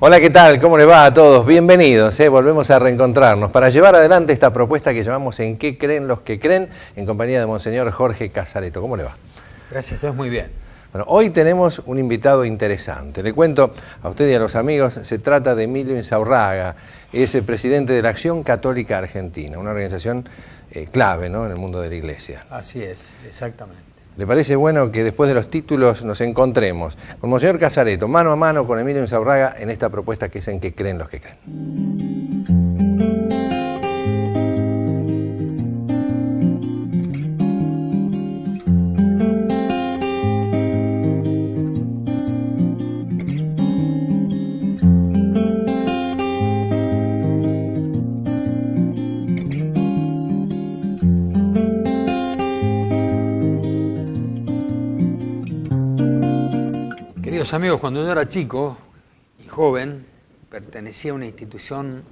Hola, ¿qué tal? ¿Cómo les va a todos? Bienvenidos, volvemos a reencontrarnos para llevar adelante esta propuesta que llamamos ¿En qué creen los que creen? En compañía de Monseñor Jorge Casareto. ¿Cómo le va? Gracias, Dios, muy bien. Bueno, hoy tenemos un invitado interesante. Le cuento a usted y a los amigos, se trata de Emilio Insaurraga, es el presidente de la Acción Católica Argentina, una organización clave, ¿no?, en el mundo de la Iglesia. Así es, exactamente. ¿Le parece bueno que después de los títulos nos encontremos con Monseñor Casareto, mano a mano con Emilio Insaurraga, en esta propuesta que es En qué creen los que creen? Queridos amigos, cuando yo era chico y joven, pertenecía a una institución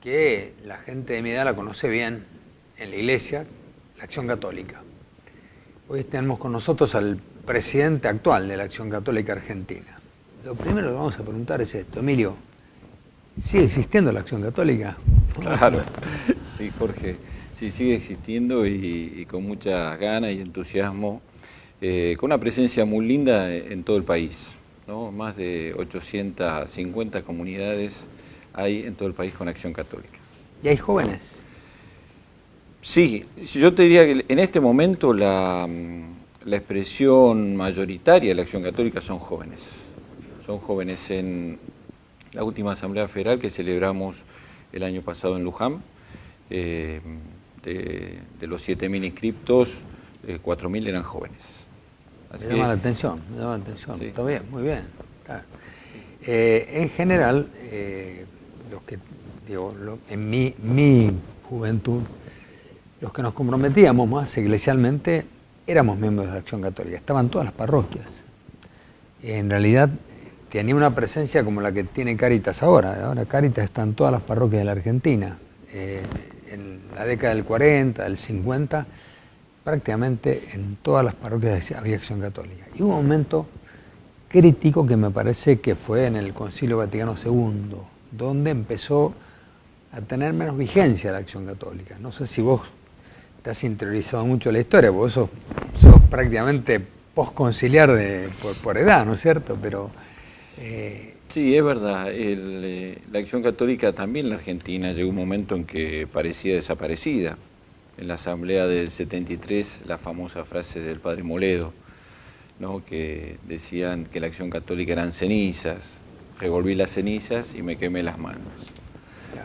que la gente de mi edad la conoce bien en la Iglesia, la Acción Católica. Hoy tenemos con nosotros al presidente actual de la Acción Católica Argentina. Lo primero que vamos a preguntar es esto: Emilio, ¿sigue existiendo la Acción Católica? Claro, sí, Jorge, sí, sigue existiendo y con muchas ganas y entusiasmo, con una presencia muy linda en todo el país, ¿no? Más de 850 comunidades hay en todo el país con Acción Católica. ¿Y hay jóvenes? Sí, yo te diría que en este momento la expresión mayoritaria de la Acción Católica son jóvenes. Son jóvenes. En la última Asamblea Federal que celebramos el año pasado en Luján, de los 7.000 inscriptos, 4.000 eran jóvenes. Me llama la atención, sí. Está bien, muy bien. En general, en mi juventud, los que nos comprometíamos más eclesialmente éramos miembros de la Acción Católica, estaban todas las parroquias. En realidad tenía una presencia como la que tiene Cáritas ahora. Ahora Cáritas está en todas las parroquias de la Argentina. En la década del 40, del 50, prácticamente en todas las parroquias había Acción Católica. Y hubo un momento crítico que me parece que fue en el Concilio Vaticano II, donde empezó a tener menos vigencia la Acción Católica. No sé si vos te has interiorizado mucho en la historia, porque vos sos prácticamente postconciliar por edad, ¿no es cierto? Pero sí, es verdad. La Acción Católica también en la Argentina llegó un momento en que parecía desaparecida. En la asamblea del 73, la famosa frase del padre Moledo, ¿no?, que decían que la Acción Católica eran cenizas, revolví las cenizas y me quemé las manos,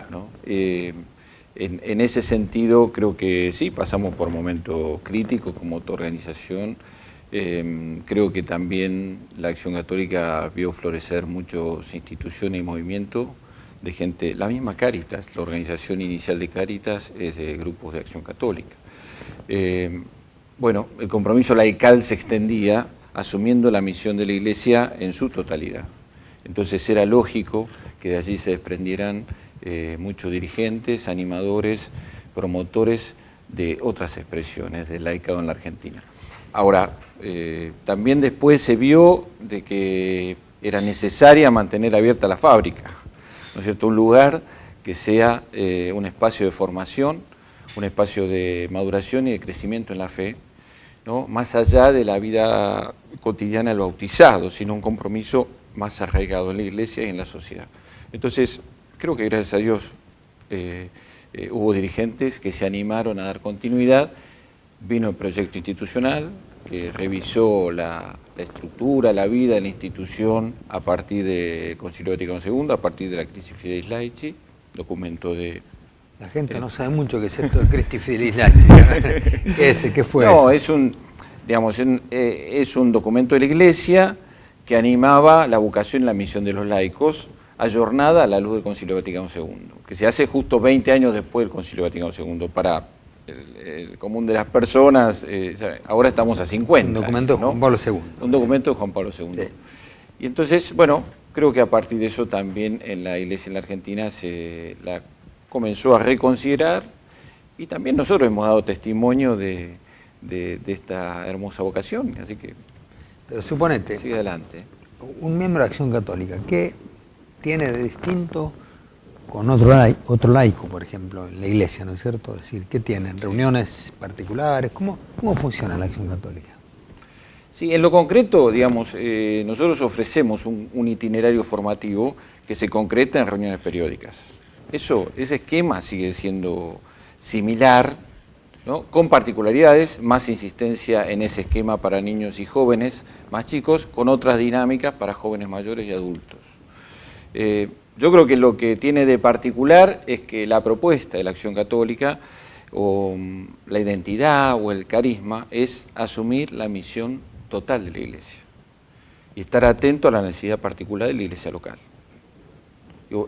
¿no? En ese sentido creo que sí, pasamos por momentos críticos como otra organización. Creo que también la Acción Católica vio florecer muchas instituciones y movimientos de gente, la misma Cáritas, la organización inicial de Cáritas es de grupos de Acción Católica. Bueno, el compromiso laical se extendía asumiendo la misión de la Iglesia en su totalidad. Entonces era lógico que de allí se desprendieran muchos dirigentes, animadores, promotores de otras expresiones del laicado en la Argentina. Ahora, también después se vio de que era necesaria mantener abierta la fábrica, ¿no es cierto? Un lugar que sea un espacio de formación, un espacio de maduración y de crecimiento en la fe, ¿no?, más allá de la vida cotidiana del bautizado, sino un compromiso más arraigado en la Iglesia y en la sociedad. Entonces, creo que gracias a Dios hubo dirigentes que se animaron a dar continuidad. Vino el proyecto institucional que revisó la estructura, la vida de la institución a partir del Concilio Vaticano II, a partir de la Christi Fidelis Laici, documento de... La gente no sabe mucho qué es esto de Christi Fidelis Laici. ¿Qué fue eso? No, es un documento de la Iglesia que animaba la vocación y la misión de los laicos, ayornada a la luz del Concilio Vaticano II, que se hace justo 20 años después del Concilio Vaticano II, para el común de las personas. Ahora estamos a 50. Un documento de Juan Pablo II. Un documento de Juan Pablo II. Sí. Y entonces, bueno, creo que a partir de eso también en la Iglesia en la Argentina se la comenzó a reconsiderar, y también nosotros hemos dado testimonio de esta hermosa vocación, así que... Pero suponete, sigue adelante. Un miembro de Acción Católica, ¿qué tiene de distinto con otro laico, por ejemplo, en la iglesia, ¿no es cierto? Es decir, ¿qué tienen? ¿Reuniones particulares? ¿Cómo funciona la Acción Católica? Sí, en lo concreto, digamos, nosotros ofrecemos un itinerario formativo que se concreta en reuniones periódicas. Ese esquema sigue siendo similar, ¿no? Con particularidades, más insistencia en ese esquema para niños y jóvenes más chicos, con otras dinámicas para jóvenes mayores y adultos. Yo creo que lo que tiene de particular es que la propuesta de la Acción Católica, o la identidad o el carisma, es asumir la misión total de la Iglesia y estar atento a la necesidad particular de la Iglesia local.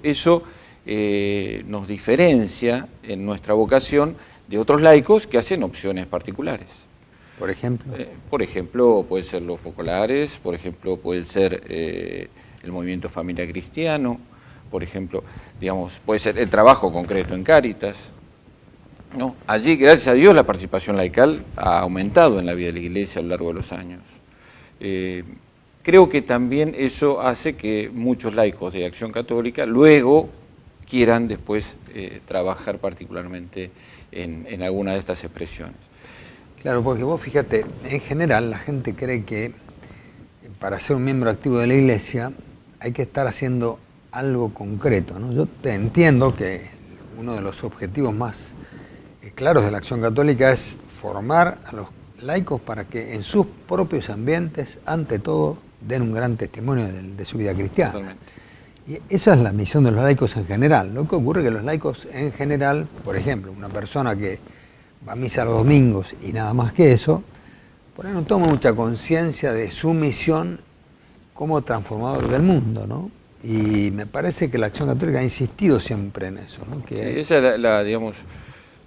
Eso nos diferencia en nuestra vocación de otros laicos que hacen opciones particulares. Por ejemplo. Por ejemplo, pueden ser los focolares, por ejemplo, puede ser el movimiento Familia Cristiano, por ejemplo, digamos, puede ser el trabajo concreto en Cáritas, ¿no? Allí, gracias a Dios, la participación laical ha aumentado en la vida de la Iglesia a lo largo de los años. Creo que también eso hace que muchos laicos de Acción Católica luego quieran después trabajar particularmente en alguna de estas expresiones. Claro, porque vos fíjate, en general la gente cree que para ser un miembro activo de la Iglesia hay que estar haciendo algo concreto, ¿no? Yo te entiendo que uno de los objetivos más claros de la Acción Católica es formar a los laicos para que en sus propios ambientes, ante todo, den un gran testimonio de su vida cristiana. Totalmente. Y esa es la misión de los laicos en general. Lo que ocurre es que los laicos en general, por ejemplo, una persona que va a misa los domingos y nada más que eso, por ahí no toma mucha conciencia de su misión como transformador del mundo, ¿no? Y me parece que la Acción Católica ha insistido siempre en eso, ¿no? Que sí, esa es digamos,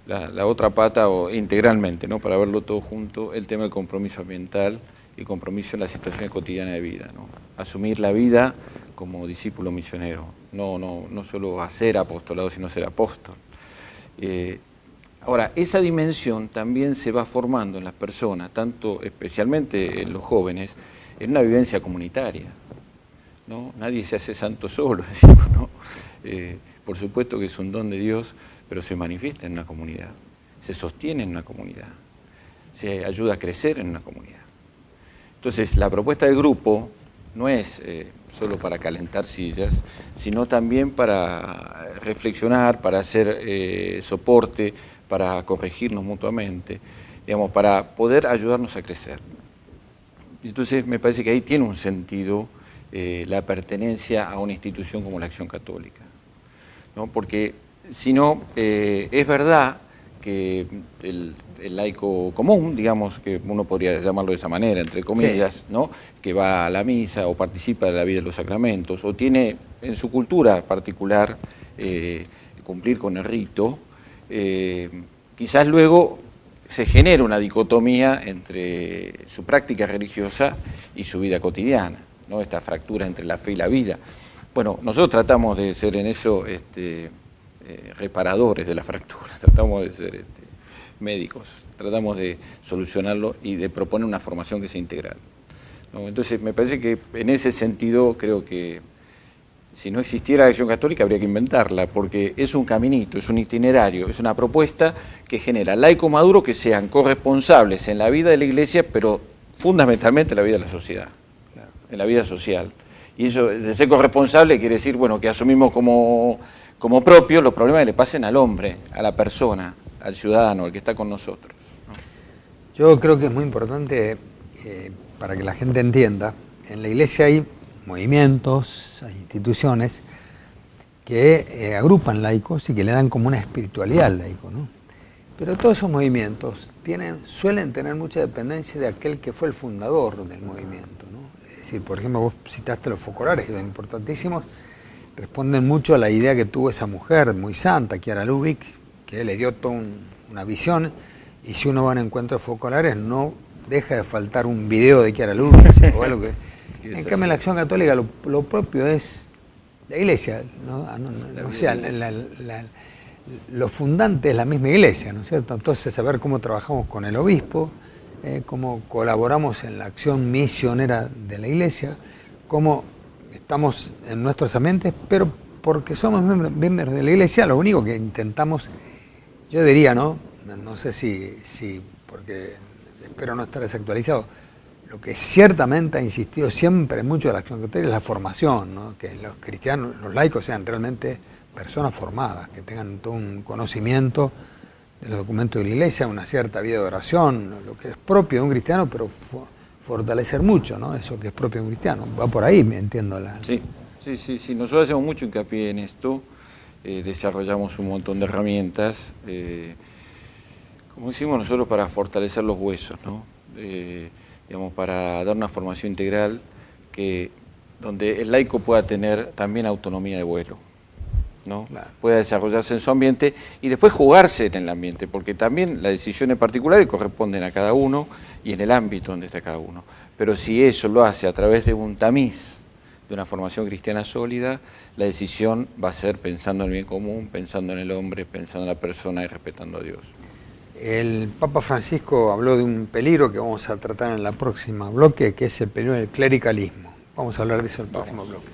la otra pata, o integralmente, ¿no? Para verlo todo junto, el tema del compromiso ambiental y compromiso en las situaciones cotidianas de vida, ¿no? Asumir la vida como discípulo misionero, no solo hacer apostolado, sino ser apóstol. Ahora, esa dimensión también se va formando en las personas, tanto especialmente en los jóvenes, en una vivencia comunitaria, ¿no? Nadie se hace santo solo, decimos, ¿no? Por supuesto que es un don de Dios, pero se manifiesta en una comunidad, se sostiene en una comunidad, se ayuda a crecer en una comunidad. Entonces, la propuesta del grupo no es solo para calentar sillas, sino también para reflexionar, para hacer soporte, para corregirnos mutuamente, digamos, para poder ayudarnos a crecer. Entonces, me parece que ahí tiene un sentido la pertenencia a una institución como la Acción Católica, ¿no? Porque si no, es verdad que el laico común, digamos, que uno podría llamarlo de esa manera, entre comillas, sí, ¿no? Que va a la misa o participa de la vida de los sacramentos, o tiene en su cultura particular cumplir con el rito, quizás luego se genera una dicotomía entre su práctica religiosa y su vida cotidiana, ¿no? Esta fractura entre la fe y la vida. Bueno, nosotros tratamos de ser en eso reparadores de la fractura, tratamos de ser médicos, tratamos de solucionarlo y de proponer una formación que sea integral, ¿no? Entonces, me parece que en ese sentido creo que si no existiera la Acción Católica habría que inventarla, porque es un caminito, es un itinerario, es una propuesta que genera laicos maduros que sean corresponsables en la vida de la Iglesia, pero fundamentalmente en la vida de la sociedad, claro, en la vida social. Y eso, de ser corresponsable, quiere decir, bueno, que asumimos como propio los problemas que le pasen al hombre, a la persona, al ciudadano, al que está con nosotros, ¿no? Yo creo que es muy importante, para que la gente entienda, en la Iglesia hay movimientos, hay instituciones que agrupan laicos y que le dan como una espiritualidad al laico, ¿no? Pero todos esos movimientos suelen tener mucha dependencia de aquel que fue el fundador del movimiento, ¿no? Es decir, por ejemplo, vos citaste los focolares, que son importantísimos, responden mucho a la idea que tuvo esa mujer muy santa, Chiara Lubich, que le dio toda una visión, y si uno va a un encuentro de focolares no deja de faltar un video de Chiara Lubich o algo que... En cambio, en la Acción Católica lo propio es la Iglesia, ¿no? O sea, lo fundante es la misma Iglesia, ¿no es cierto? Entonces, saber cómo trabajamos con el obispo, cómo colaboramos en la acción misionera de la Iglesia, cómo estamos en nuestros ambientes, pero porque somos miembros de la Iglesia, lo único que intentamos, yo diría, no sé si porque espero no estar desactualizado, lo que ciertamente ha insistido siempre mucho de la Acción Católica es la formación, ¿no? Que los cristianos, los laicos sean realmente personas formadas, que tengan todo un conocimiento de los documentos de la Iglesia, una cierta vida de oración, lo que es propio de un cristiano, pero fortalecer mucho, ¿no? Eso que es propio de un cristiano. Va por ahí, me entiendo. Sí. Nosotros hacemos mucho hincapié en esto, desarrollamos un montón de herramientas, como decimos nosotros, para fortalecer los huesos, ¿no? Digamos, para dar una formación integral donde el laico pueda tener también autonomía de vuelo, ¿no? Claro. Pueda desarrollarse en su ambiente y después jugarse en el ambiente, porque también las decisiones particulares corresponden a cada uno y en el ámbito donde está cada uno. Pero si eso lo hace a través de un tamiz, de una formación cristiana sólida, la decisión va a ser pensando en el bien común, pensando en el hombre, pensando en la persona y respetando a Dios. El Papa Francisco habló de un peligro que vamos a tratar en la próxima bloque, que es el peligro del clericalismo. Vamos a hablar de eso en el próximo bloque.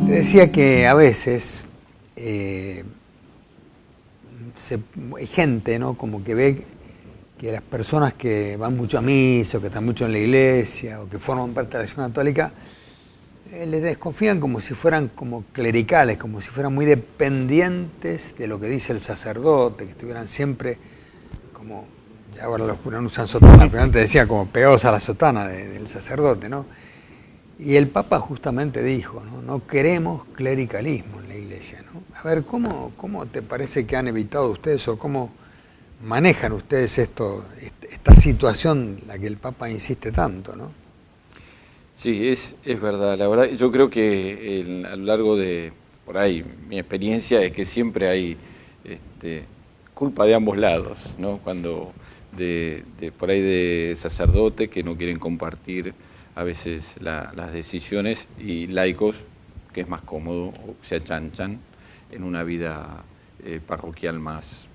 Decía que a veces hay gente, ¿no? Como que ve que las personas que van mucho a misa, o que están mucho en la iglesia, o que forman parte de la Acción Católica, les desconfían como si fueran como clericales, como si fueran muy dependientes de lo que dice el sacerdote, que estuvieran siempre como, ya ahora los curas no usan sotana, pero antes decía como pegados a la sotana del sacerdote, ¿no? Y el Papa justamente dijo, no queremos clericalismo en la Iglesia, ¿no? A ver, ¿cómo te parece que han evitado ustedes o cómo manejan ustedes esta situación en la que el Papa insiste tanto, ¿no? Sí, es verdad. La verdad, yo creo que a lo largo de, por ahí, mi experiencia es que siempre hay culpa de ambos lados, ¿no? Cuando por ahí de sacerdotes que no quieren compartir a veces las decisiones y laicos, que es más cómodo, se achanchan en una vida parroquial más,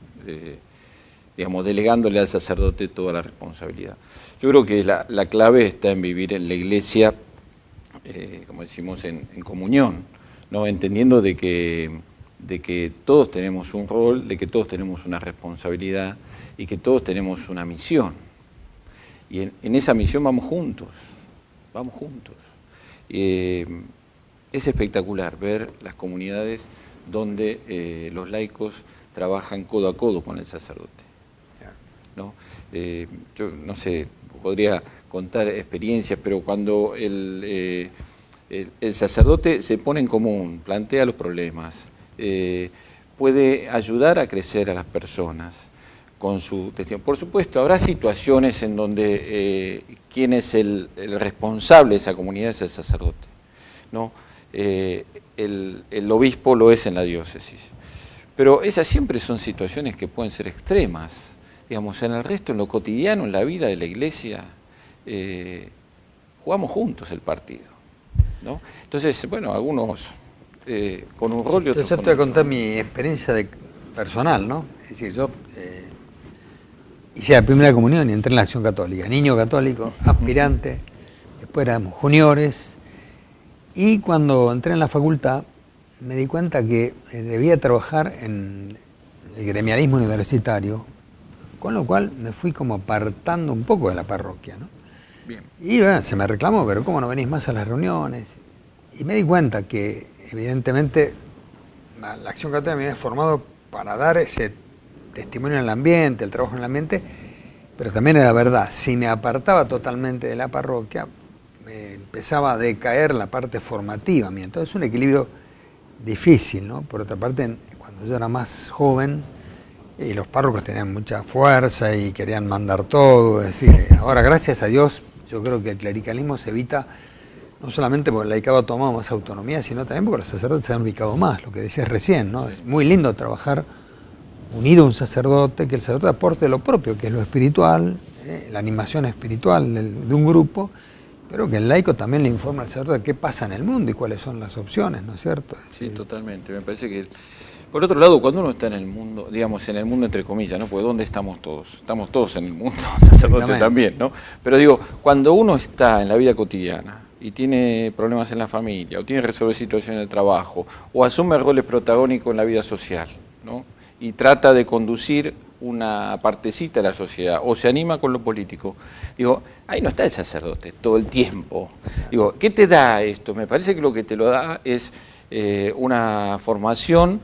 digamos, delegándole al sacerdote toda la responsabilidad. Yo creo que la clave está en vivir en la iglesia, como decimos, en comunión, ¿no? Entendiendo de que todos tenemos un rol, de que todos tenemos una responsabilidad y que todos tenemos una misión. Y en esa misión vamos juntos. Es espectacular ver las comunidades donde los laicos trabajan codo a codo con el sacerdote, ¿no? Yo no sé, podría contar experiencias, pero cuando el sacerdote se pone en común, plantea los problemas, puede ayudar a crecer a las personas con su testimonio. Por supuesto, habrá situaciones en donde quien es el responsable de esa comunidad es el sacerdote, ¿no? El obispo lo es en la diócesis. Pero esas siempre son situaciones que pueden ser extremas. Digamos, en el resto, en lo cotidiano, en la vida de la iglesia, jugamos juntos el partido, ¿no? Entonces, bueno, algunos con un rol y otros con otro. Yo te voy a contar mi experiencia personal, ¿no? Es decir, yo hice la primera comunión y entré en la Acción Católica, niño católico, aspirante, después éramos juniores, y cuando entré en la facultad me di cuenta que debía trabajar en el gremialismo universitario, con lo cual me fui como apartando un poco de la parroquia, ¿no? Bien. Y bueno, se me reclamó, pero ¿cómo no venís más a las reuniones? Y me di cuenta que evidentemente la Acción Católica me había formado para dar ese testimonio en el ambiente, el trabajo en el ambiente, pero también era verdad, si me apartaba totalmente de la parroquia, me empezaba a decaer la parte formativa mía. Entonces es un equilibrio difícil, ¿no? Por otra parte, cuando yo era más joven, y los párrocos tenían mucha fuerza y querían mandar todo, es decir, ahora gracias a Dios Yo creo que el clericalismo se evita no solamente porque el laicado ha tomado más autonomía, sino también porque los sacerdotes se han ubicado más, lo que decías recién, ¿no? Sí. Es muy lindo trabajar unido a un sacerdote, que el sacerdote aporte lo propio, que es lo espiritual, la animación espiritual de un grupo, pero que el laico también le informa al sacerdote de qué pasa en el mundo y cuáles son las opciones, ¿no es cierto? Sí, totalmente. Me parece que, por otro lado, cuando uno está en el mundo, digamos, en el mundo entre comillas, ¿no? Porque ¿dónde estamos todos? Estamos todos en el mundo, sacerdote también, ¿no? Pero digo, cuando uno está en la vida cotidiana y tiene problemas en la familia, o tiene que resolver situaciones de trabajo, o asume roles protagónicos en la vida social, ¿no? Y trata de conducir una partecita de la sociedad, o se anima con lo político, digo, ahí no está el sacerdote todo el tiempo. Digo, ¿qué te da esto? Me parece que lo que te lo da es una formación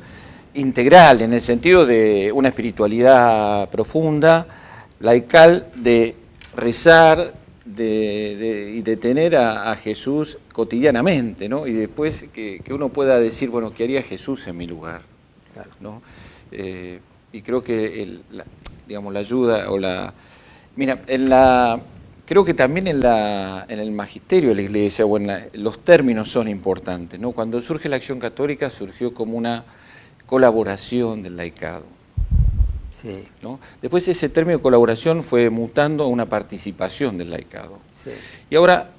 integral, en el sentido de una espiritualidad profunda, laical, de rezar, y de tener a Jesús cotidianamente, ¿no? Y después que uno pueda decir, bueno, ¿qué haría Jesús en mi lugar? Claro. ¿No? Y creo que digamos, la ayuda o la... Mira, creo que también en el magisterio de la Iglesia o los términos son importantes, ¿no? Cuando surge la Acción Católica surgió como una colaboración del laicado. Sí. ¿No? Después ese término de colaboración fue mutando a una participación del laicado. Sí. Y ahora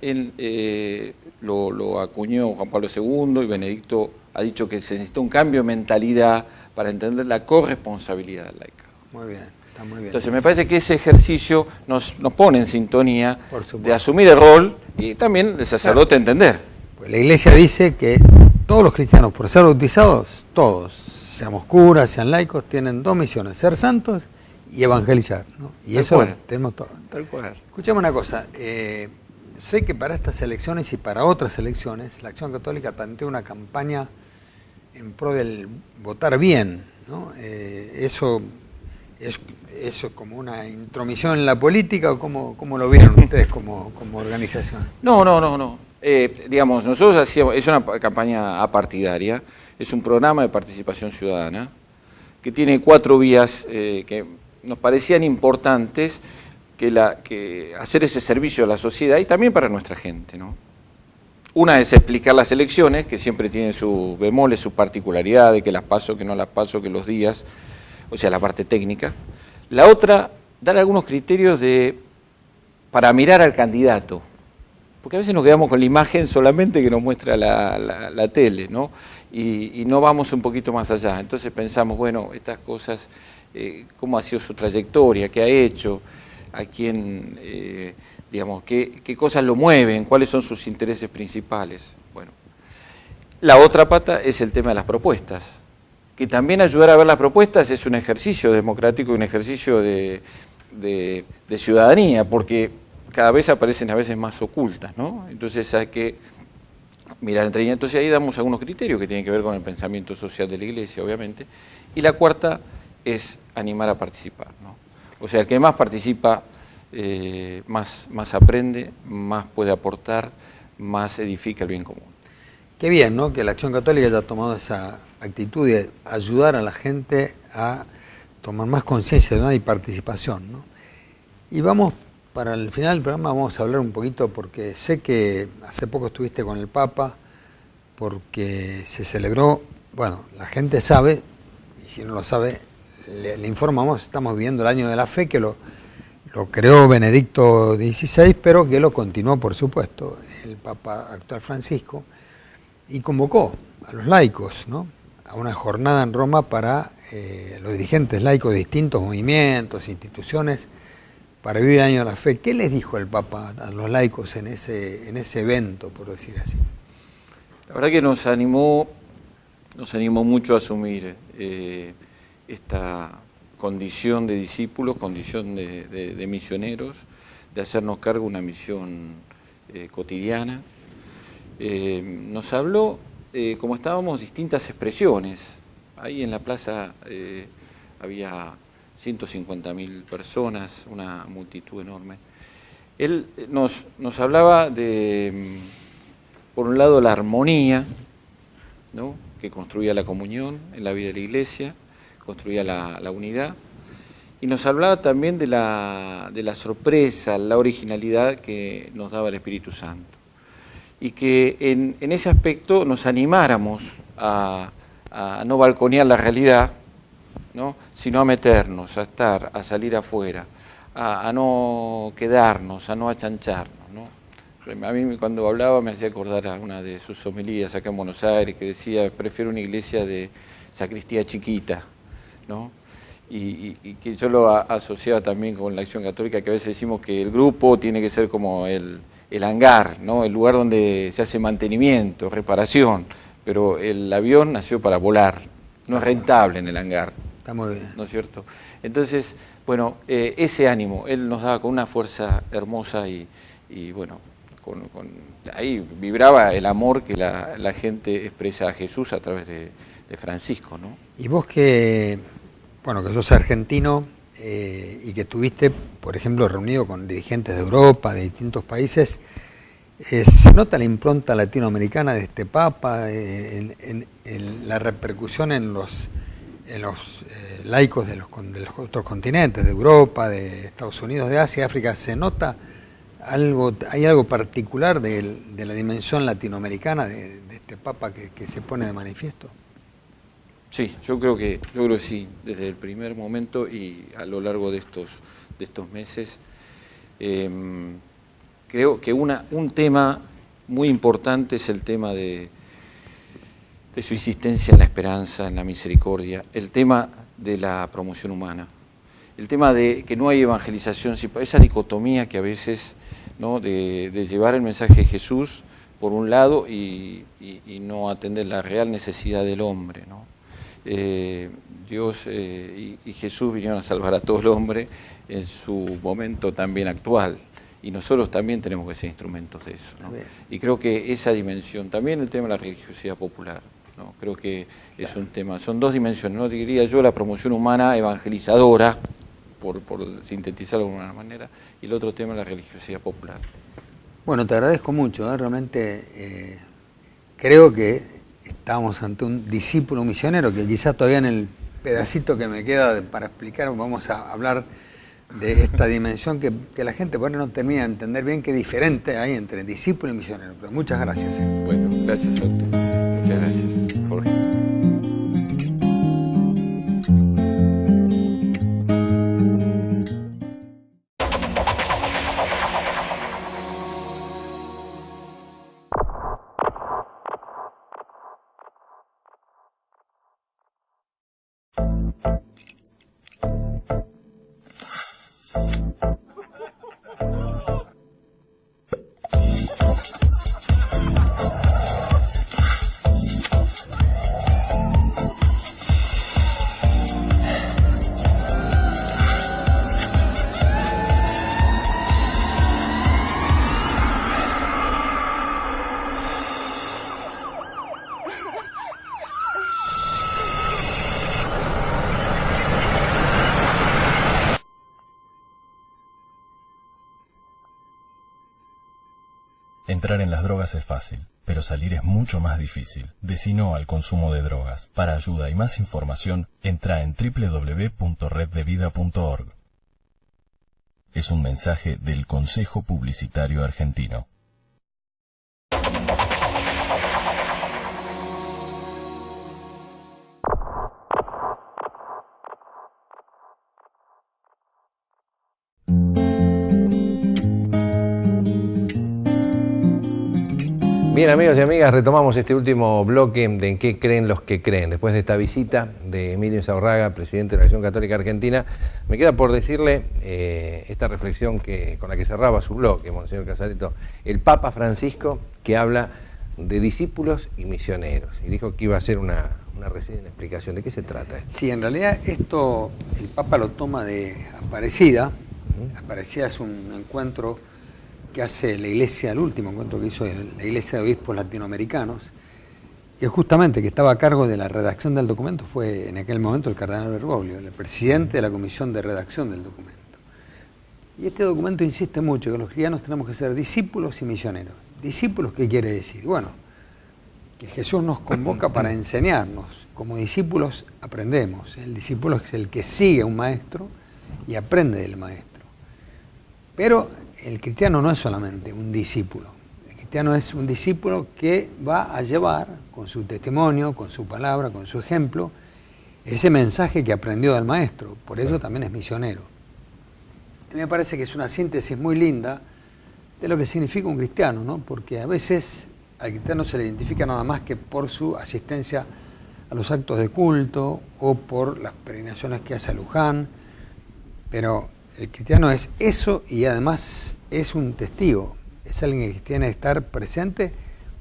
lo acuñó Juan Pablo II y Benedicto ha dicho que se necesita un cambio de mentalidad para entender la corresponsabilidad del laicado. Muy bien, está muy bien. Entonces me parece que ese ejercicio nos pone en sintonía de asumir el rol y también el sacerdote entender. Pues la Iglesia dice que todos los cristianos, por ser bautizados, todos, seamos curas, sean laicos, tienen dos misiones, ser santos y evangelizar, ¿no? Y tal eso cual. Tenemos todo. Tal cual. Escuchame una cosa, sé que para estas elecciones y para otras elecciones, la Acción Católica plantea una campaña en pro del votar bien, ¿no? ¿Eso es como una intromisión en la política o cómo lo vieron ustedes como organización? No. Digamos, nosotros hacíamos, es una campaña apartidaria, es un programa de participación ciudadana que tiene 4 vías que nos parecían importantes que hacer ese servicio a la sociedad y también para nuestra gente, ¿no? Una es explicar las elecciones, que siempre tienen sus bemoles, sus particularidades, que las paso, que no las paso, que los días, o sea, la parte técnica. La otra, dar algunos criterios para mirar al candidato, porque a veces nos quedamos con la imagen solamente que nos muestra la tele, ¿no? Y no vamos un poquito más allá. Entonces pensamos, bueno, estas cosas, cómo ha sido su trayectoria, qué ha hecho, a quién, digamos, qué cosas lo mueven, cuáles son sus intereses principales. Bueno, la otra pata es el tema de las propuestas, que también ayudar a ver las propuestas es un ejercicio democrático, un ejercicio de ciudadanía, porque cada vez aparecen a veces más ocultas, ¿no? Entonces hay que mirar entre ellas. Entonces ahí damos algunos criterios que tienen que ver con el pensamiento social de la Iglesia, obviamente. Y la cuarta es animar a participar, ¿no? O sea, el que más participa, más aprende, más puede aportar, más edifica el bien común. Qué bien, ¿no? Que la Acción Católica haya tomado esa actitud de ayudar a la gente a tomar más conciencia, ¿no? Y participación, ¿no? Y vamos, para el final del programa vamos a hablar un poquito, porque sé que hace poco estuviste con el Papa, porque se celebró, bueno, la gente sabe, y si no lo sabe, le informamos, estamos viviendo el año de la fe, que lo creó Benedicto XVI, pero que lo continuó, por supuesto, el Papa actual Francisco, y convocó a los laicos, ¿no? A una jornada en Roma para los dirigentes laicos de distintos movimientos, instituciones, para vivir el año de la fe. ¿Qué les dijo el Papa a los laicos en ese evento, por decir así? La verdad que nos animó mucho a asumir esta condición de discípulos, condición de misioneros, de hacernos cargo de una misión cotidiana. Nos habló, como estábamos, distintas expresiones. Ahí en la plaza había 150.000 personas, una multitud enorme. Él nos hablaba de, por un lado, la armonía, ¿no?, que construía la comunión en la vida de la Iglesia, construía la unidad, y nos hablaba también de la sorpresa, la originalidad que nos daba el Espíritu Santo. Y que en ese aspecto nos animáramos a no balconear la realidad, ¿no? Sino a meternos, a estar, a salir afuera, a no quedarnos, a no achancharnos, ¿no? A mí cuando hablaba me hacía acordar a una de sus homilías acá en Buenos Aires que decía: prefiero una iglesia de sacristía chiquita, ¿no? Y que yo lo asociaba también con la Acción Católica, que a veces decimos que el grupo tiene que ser como el hangar, ¿no? El lugar donde se hace mantenimiento, reparación, pero el avión nació para volar, no es rentable en el hangar. Está muy bien. ¿No es cierto? Entonces, bueno, ese ánimo, él nos daba con una fuerza hermosa y bueno, ahí vibraba el amor que la gente expresa a Jesús a través de Francisco, ¿no? Y vos que sos argentino y que estuviste, por ejemplo, reunido con dirigentes de Europa, de distintos países, ¿se nota la impronta latinoamericana de este Papa, en la repercusión en los laicos de los otros continentes, de Europa, de Estados Unidos, de Asia, África? ¿Se nota algo, hay algo particular de la dimensión latinoamericana de este Papa que se pone de manifiesto? Sí, yo creo que sí, desde el primer momento y a lo largo de estos meses. Creo que un tema muy importante es el tema de su insistencia en la esperanza, en la misericordia, el tema de la promoción humana, el tema de que no hay evangelización, esa dicotomía que a veces, ¿no? de llevar el mensaje de Jesús por un lado y no atender la real necesidad del hombre, ¿no? Dios y Jesús vinieron a salvar a todo el hombre en su momento también actual. Y nosotros también tenemos que ser instrumentos de eso, ¿no? Y creo que esa dimensión, también el tema de la religiosidad popular, ¿no? Creo que es un tema, son dos dimensiones, ¿no? Diría yo, la promoción humana evangelizadora, por sintetizarlo de alguna manera, y el otro tema, la religiosidad popular. Bueno, te agradezco mucho, realmente creo que estamos ante un discípulo misionero que quizás todavía en el pedacito que me queda para explicar vamos a hablar de esta dimensión que la gente por ahí no termina de entender bien, qué diferente hay entre discípulo y misionero. Pero muchas gracias. Bueno, gracias a usted. Muchas gracias, Jorge. Entrar en las drogas es fácil, pero salir es mucho más difícil. Decí no al consumo de drogas. Para ayuda y más información, entra en www.reddevida.org. Es un mensaje del Consejo Publicitario Argentino. Bien, amigos y amigas, retomamos este último bloque de En qué creen los que creen. Después de esta visita de Emilio Insaurraga, presidente de la Acción Católica Argentina, me queda por decirle esta reflexión con la que cerraba su bloque, Monseñor Casareto, el Papa Francisco, que habla de discípulos y misioneros, y dijo que iba a hacer una recién explicación. ¿De qué se trata esto? Sí, en realidad esto el Papa lo toma de Aparecida. Aparecida es un encuentro que hace la Iglesia, el último encuentro que hizo la Iglesia de Obispos Latinoamericanos, que justamente que estaba a cargo de la redacción del documento fue en aquel momento el cardenal Bergoglio, el presidente de la comisión de redacción del documento. Y este documento insiste mucho que los cristianos tenemos que ser discípulos y misioneros. ¿Discípulos qué quiere decir? Bueno, que Jesús nos convoca para enseñarnos. Como discípulos aprendemos. El discípulo es el que sigue a un maestro y aprende del maestro. Pero el cristiano no es solamente un discípulo. El cristiano es un discípulo que va a llevar con su testimonio, con su palabra, con su ejemplo, ese mensaje que aprendió del maestro. Por eso también es misionero. A mí me parece que es una síntesis muy linda de lo que significa un cristiano, ¿no? Porque a veces al cristiano se le identifica nada más que por su asistencia a los actos de culto o por las peregrinaciones que hace a Luján, pero el cristiano es eso y además es un testigo, es alguien que tiene que estar presente,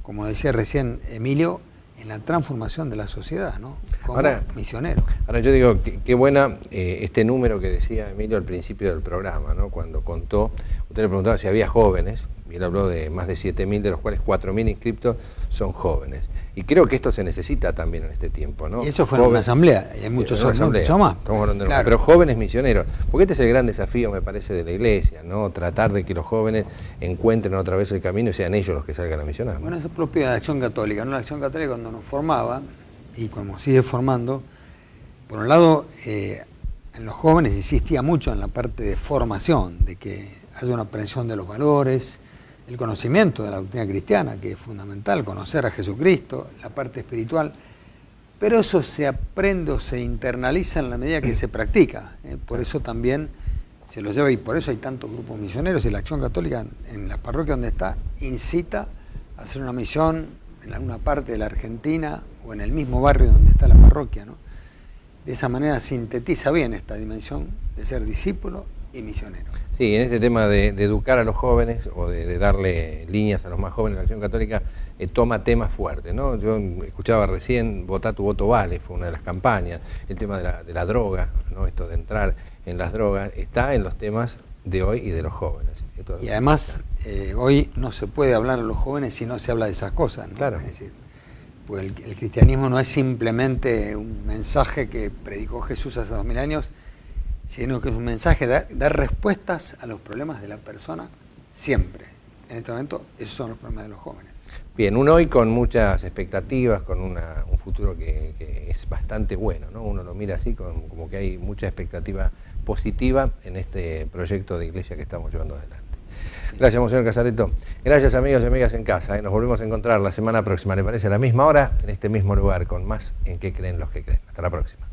como decía recién Emilio, en la transformación de la sociedad, ¿no? Como misionero. Ahora yo digo, qué buena este número que decía Emilio al principio del programa, ¿no? Cuando contó, usted le preguntaba si había jóvenes, y él habló de más de 7.000, de los cuales 4.000 inscriptos son jóvenes. Y creo que esto se necesita también en este tiempo, ¿no? Y eso fue en una asamblea, y hay muchos mucho más. Estamos hablando de pero jóvenes misioneros, porque este es el gran desafío, me parece, de la Iglesia, ¿no? Tratar de que los jóvenes encuentren otra vez el camino y sean ellos los que salgan a misionar. Bueno, eso es propio de la Acción Católica, ¿no? La Acción Católica cuando nos formaba, y como sigue formando, por un lado, en los jóvenes insistía mucho en la parte de formación, de que haya una aprehensión de los valores, el conocimiento de la doctrina cristiana, que es fundamental, conocer a Jesucristo, la parte espiritual, pero eso se aprende o se internaliza en la medida que se practica, por eso también se lo lleva, y por eso hay tantos grupos misioneros, y la Acción Católica en la parroquia donde está incita a hacer una misión en alguna parte de la Argentina o en el mismo barrio donde está la parroquia, ¿no? De esa manera sintetiza bien esta dimensión de ser discípulo y misionero. Sí, en este tema de educar a los jóvenes o de darle líneas a los más jóvenes, la Acción Católica toma temas fuertes, ¿no? Yo escuchaba recién, Votá tu voto vale, fue una de las campañas, el tema de la droga, ¿no? Esto de entrar en las drogas, está en los temas de hoy y de los jóvenes. Y además, hoy no se puede hablar a los jóvenes si no se habla de esas cosas, ¿no? Claro. Es decir, pues el cristianismo no es simplemente un mensaje que predicó Jesús hace 2000 años, sino que es un mensaje de dar respuestas a los problemas de la persona siempre. En este momento, esos son los problemas de los jóvenes. Bien, un hoy con muchas expectativas, con un futuro que es bastante bueno, ¿no? Uno lo mira así, como que hay mucha expectativa positiva en este proyecto de iglesia que estamos llevando adelante. Sí. Gracias, Monseñor Casareto. Gracias, amigos y amigas en casa. Nos volvemos a encontrar la semana próxima, ¿le parece? A la misma hora, en este mismo lugar, con más En qué creen los que creen. Hasta la próxima.